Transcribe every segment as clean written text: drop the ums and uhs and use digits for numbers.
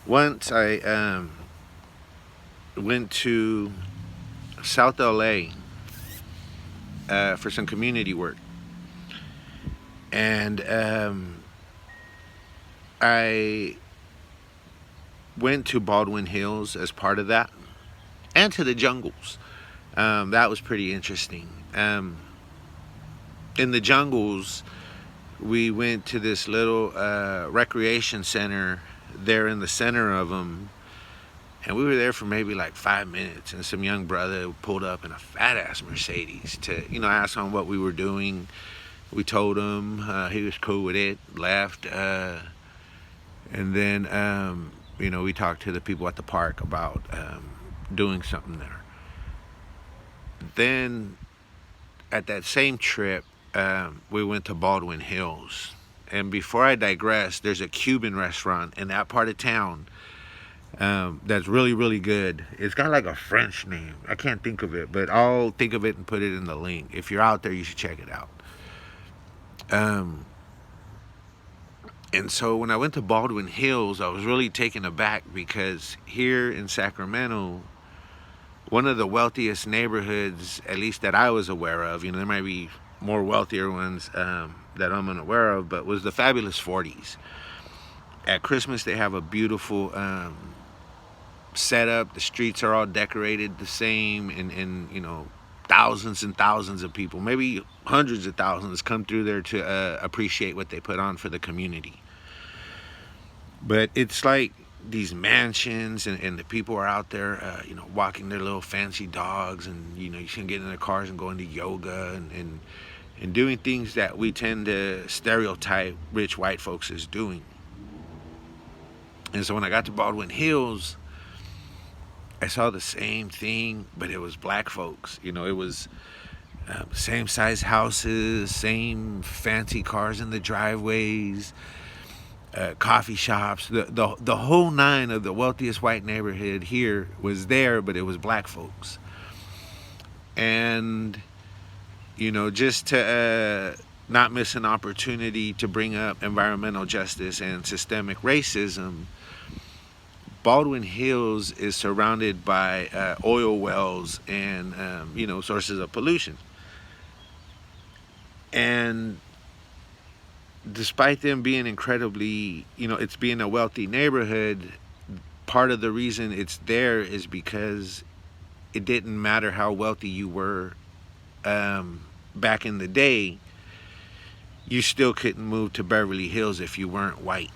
Once I went to South LA for some community work, and I went to Baldwin Hills as part of that, and to the jungles. That was pretty interesting. In the jungles, we went to this little recreation center there in the center of them, and we were there for maybe like 5 minutes. And some young brother pulled up in a fat ass Mercedes to, ask him what we were doing. We told him, he was cool with it, left, and then we talked to the people at the park about doing something there. Then at that same trip, we went to Baldwin Hills. And before I digress, there's a Cuban restaurant in that part of town that's really, really good. It's got like a French name. I can't think of it, but I'll think of it and put it in the link. If you're out there, you should check it out. And so when I went to Baldwin Hills, I was really taken aback because here in Sacramento, one of the wealthiest neighborhoods, at least that I was aware of, there might be more wealthier ones that I'm unaware of, but was the Fabulous 40s. At Christmas, they have a beautiful setup. The streets are all decorated the same, and thousands and thousands of people, maybe hundreds of thousands, come through there to appreciate what they put on for the community. But it's like these mansions, and the people are out there, walking their little fancy dogs, and you can get in their cars and go into yoga and doing things that we tend to stereotype rich white folks as doing. And so when I got to Baldwin Hills, I saw the same thing, but it was black folks. It was same size houses, same fancy cars in the driveways, coffee shops. The whole nine of the wealthiest white neighborhood here was there, but it was black folks. And just to not miss an opportunity to bring up environmental justice and systemic racism, Baldwin Hills is surrounded by oil wells and sources of pollution. And despite them being incredibly, it's being a wealthy neighborhood, part of the reason it's there is because it didn't matter how wealthy you were back in the day, you still couldn't move to Beverly Hills if you weren't white.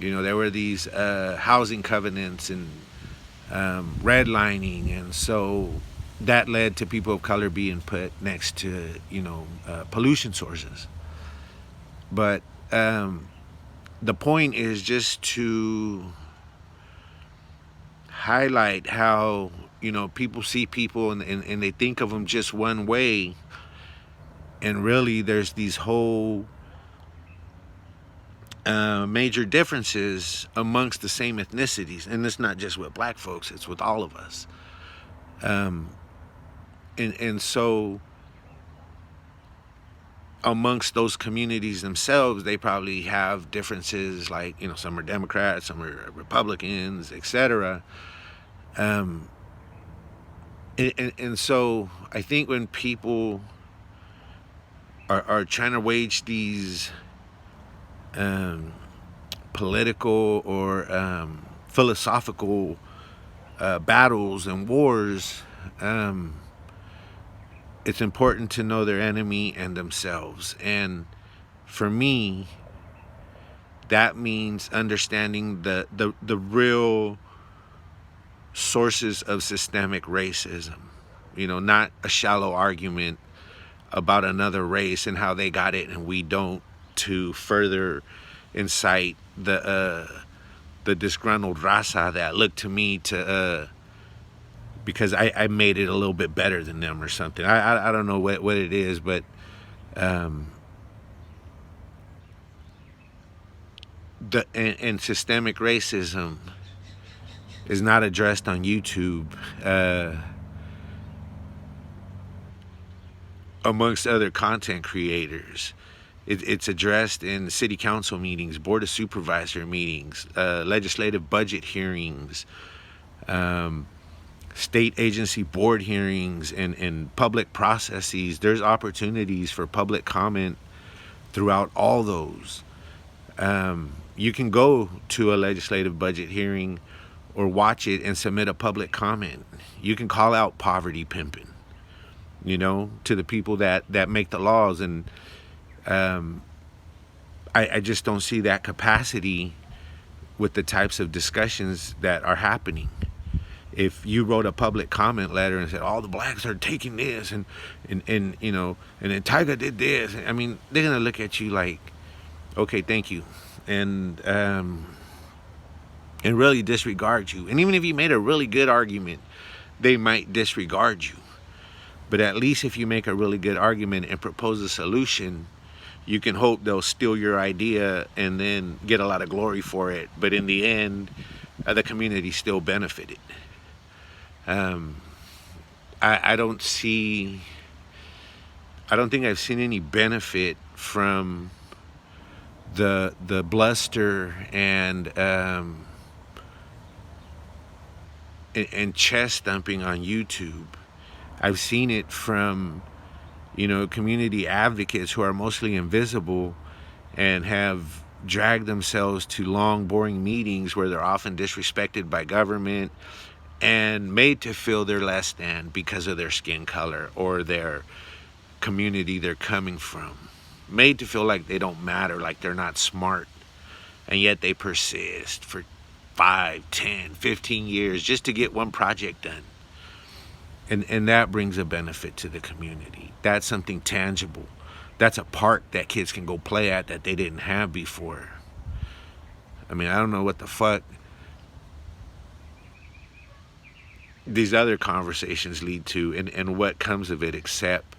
There were these housing covenants and redlining, and so that led to people of color being put next to, pollution sources. But the point is just to highlight how, people see people and they think of them just one way, and really there's these whole major differences amongst the same ethnicities. And it's not just with black folks, it's with all of us. And so amongst those communities themselves, they probably have differences, like, some are Democrats, some are Republicans, etc. And so I think when people are trying to wage these political or philosophical battles and wars, it's important to know their enemy and themselves. And for me, that means understanding the real sources of systemic racism. Not a shallow argument about another race and how they got it and we don't, to further incite the disgruntled raza that look to me to because I made it a little bit better than them or something. I don't know what it is, but and systemic racism is not addressed on YouTube amongst other content creators. It's addressed in city council meetings, board of supervisor meetings, legislative budget hearings, um, state agency board hearings, and public processes. There's opportunities for public comment throughout all those. You can go to a legislative budget hearing or watch it and submit a public comment. You can call out poverty pimping, to the people that make the laws. And I just don't see that capacity with the types of discussions that are happening. If you wrote a public comment letter and said all the blacks are taking this and then Tiger did this, I mean, they're gonna look at you like, okay, thank you, and really disregard you. And even if you made a really good argument, they might disregard you. But at least if you make a really good argument and propose a solution, you can hope they'll steal your idea and then get a lot of glory for it. But in the end, the community still benefited. I don't think I've seen any benefit from the bluster and chest thumping on YouTube. I've seen it from community advocates who are mostly invisible and have dragged themselves to long, boring meetings where they're often disrespected by government and made to feel they're less than because of their skin color or their community they're coming from. Made to feel like they don't matter, like they're not smart. And yet they persist for 5, 10, 15 years just to get one project done. And that brings a benefit to the community. That's something tangible. That's a park that kids can go play at that they didn't have before. I mean, I don't know what the fuck these other conversations lead to and what comes of it, except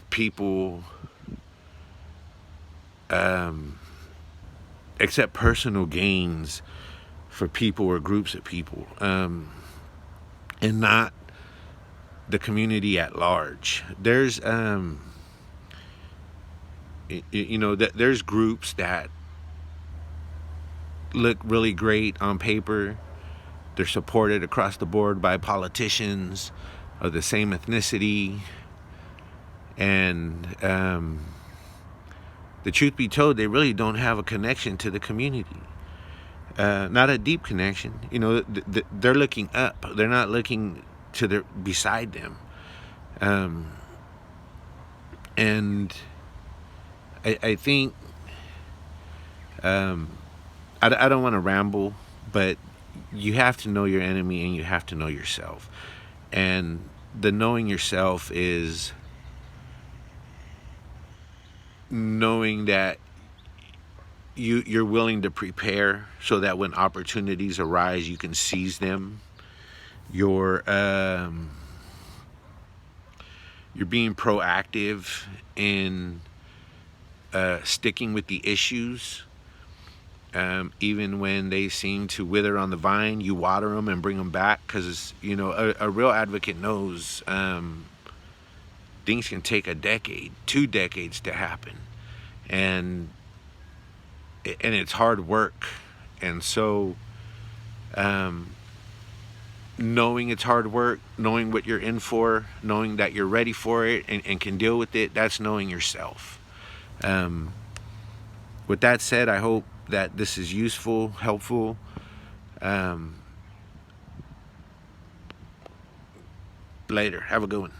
people except personal gains for people or groups of people, and not the community at large. There's there's groups that look really great on paper. They're supported across the board by politicians of the same ethnicity, and the truth be told, they really don't have a connection to the community. Not a deep connection. They're looking up. They're not looking to their beside them. And I think I don't want to ramble, but you have to know your enemy and you have to know yourself. And the knowing yourself is knowing that you're willing to prepare so that when opportunities arise, you can seize them. You're being proactive in sticking with the issues, even when they seem to wither on the vine. You water them and bring them back, because a real advocate knows things can take a decade, 2 decades to happen, and it's hard work. And so knowing it's hard work, knowing what you're in for, knowing that you're ready for it and can deal with it, that's knowing yourself. With that said, I hope that this is useful, helpful. Later. Have a good one.